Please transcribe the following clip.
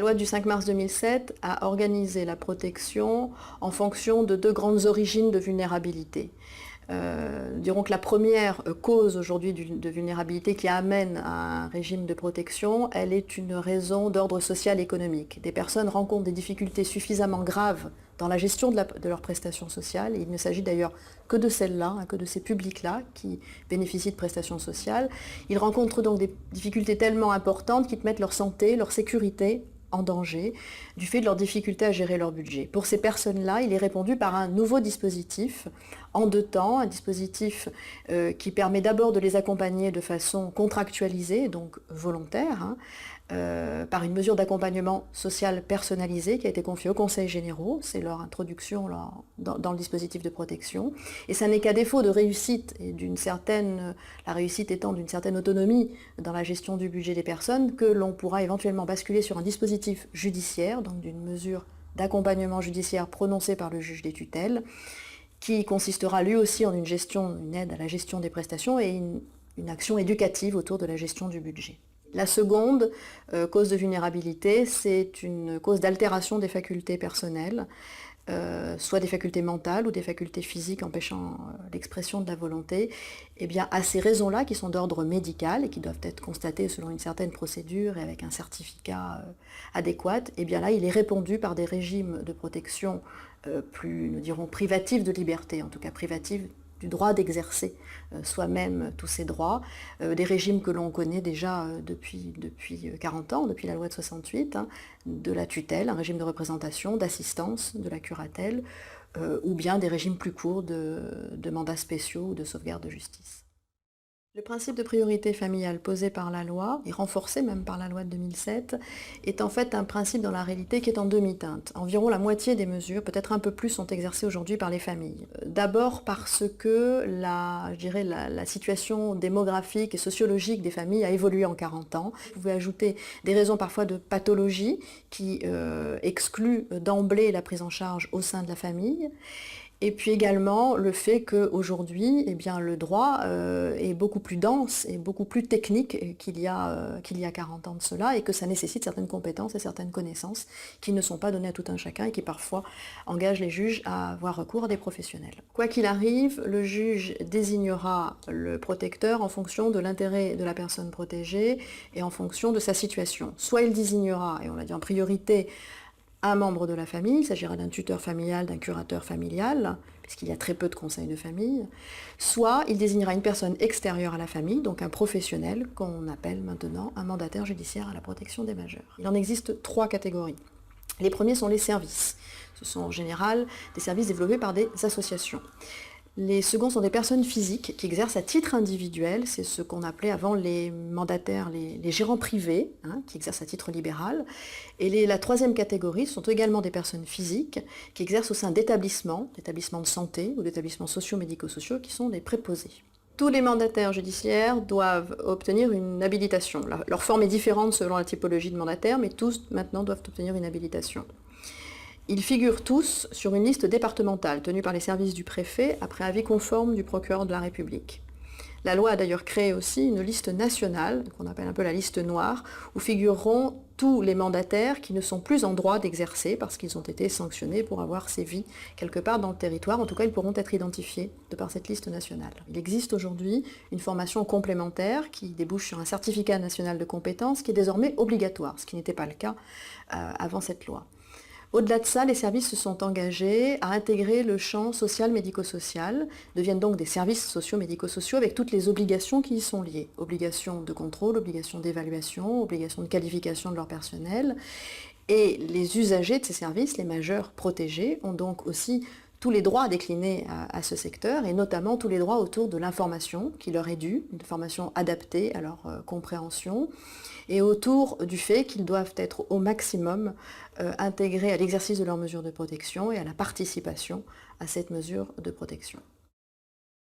loi du 5 mars 2007 a organisé la protection en fonction de deux grandes origines de vulnérabilité. Dirons que la première cause aujourd'hui de vulnérabilité qui amène à un régime de protection, elle est une raison d'ordre social et économique. Des personnes rencontrent des difficultés suffisamment graves dans la gestion de leurs prestations sociales. Il ne s'agit d'ailleurs que de celles-là, que de ces publics-là qui bénéficient de prestations sociales. Ils rencontrent donc des difficultés tellement importantes qu'ils mettent leur santé, leur sécurité en danger du fait de leur difficulté à gérer leur budget. Pour ces personnes-là, il est répondu par un nouveau dispositif en deux temps, un dispositif qui permet d'abord de les accompagner de façon contractualisée, donc volontaire, par une mesure d'accompagnement social personnalisée qui a été confiée aux conseils généraux. C'est leur introduction dans le dispositif de protection. Et ça n'est qu'à défaut de réussite, et la réussite étant d'une certaine autonomie dans la gestion du budget des personnes, que l'on pourra éventuellement basculer sur un dispositif judiciaire, donc d'une mesure d'accompagnement judiciaire prononcée par le juge des tutelles, qui consistera lui aussi en une aide à la gestion des prestations et une action éducative autour de la gestion du budget. La seconde cause de vulnérabilité, c'est une cause d'altération des facultés personnelles, soit des facultés mentales ou des facultés physiques empêchant l'expression de la volonté. Et bien, à ces raisons-là, qui sont d'ordre médical et qui doivent être constatées selon une certaine procédure et avec un certificat adéquat, et bien là, il est répondu par des régimes de protection plus, nous dirons, privatifs de liberté, en tout cas privatifs du droit d'exercer soi-même tous ces droits, des régimes que l'on connaît déjà depuis 40 ans, depuis la loi de 68, de la tutelle, un régime de représentation, d'assistance, de la curatelle, ou bien des régimes plus courts de mandats spéciaux ou de sauvegarde de justice. Le principe de priorité familiale posé par la loi, et renforcé même par la loi de 2007, est en fait un principe dans la réalité qui est en demi-teinte. Environ la moitié des mesures, peut-être un peu plus, sont exercées aujourd'hui par les familles. D'abord parce que la situation démographique et sociologique des familles a évolué en 40 ans. Vous pouvez ajouter des raisons parfois de pathologie qui excluent d'emblée la prise en charge au sein de la famille. Et puis également le fait qu'aujourd'hui, le droit est beaucoup plus dense et beaucoup plus technique qu'il y a 40 ans de cela, et que ça nécessite certaines compétences et certaines connaissances qui ne sont pas données à tout un chacun et qui parfois engagent les juges à avoir recours à des professionnels. Quoi qu'il arrive, le juge désignera le protecteur en fonction de l'intérêt de la personne protégée et en fonction de sa situation. Soit il désignera, et on l'a dit en priorité, un membre de la famille, il s'agira d'un tuteur familial, d'un curateur familial, puisqu'il y a très peu de conseils de famille, soit il désignera une personne extérieure à la famille, donc un professionnel, qu'on appelle maintenant un mandataire judiciaire à la protection des majeurs. Il en existe trois catégories. Les premiers sont les services. Ce sont en général des services développés par des associations. Les seconds sont des personnes physiques qui exercent à titre individuel, c'est ce qu'on appelait avant les mandataires, les gérants privés, qui exercent à titre libéral. Et la troisième catégorie sont également des personnes physiques qui exercent au sein d'établissements de santé ou d'établissements socio-médico-sociaux qui sont des préposés. Tous les mandataires judiciaires doivent obtenir une habilitation. Leur forme est différente selon la typologie de mandataire, mais tous maintenant doivent obtenir une habilitation. Ils figurent tous sur une liste départementale tenue par les services du préfet après avis conforme du procureur de la République. La loi a d'ailleurs créé aussi une liste nationale, qu'on appelle un peu la liste noire, où figureront tous les mandataires qui ne sont plus en droit d'exercer parce qu'ils ont été sanctionnés pour avoir sévi quelque part dans le territoire. En tout cas, ils pourront être identifiés de par cette liste nationale. Il existe aujourd'hui une formation complémentaire qui débouche sur un certificat national de compétences qui est désormais obligatoire, ce qui n'était pas le cas avant cette loi. Au-delà de ça, les services se sont engagés à intégrer le champ social-médico-social, deviennent donc des services sociaux-médico-sociaux avec toutes les obligations qui y sont liées. Obligations de contrôle, obligations d'évaluation, obligations de qualification de leur personnel. Et les usagers de ces services, les majeurs protégés, ont donc aussi tous les droits déclinés à ce secteur, et notamment tous les droits autour de l'information qui leur est due, une formation adaptée à leur compréhension, et autour du fait qu'ils doivent être au maximum intégrés à l'exercice de leurs mesures de protection et à la participation à cette mesure de protection.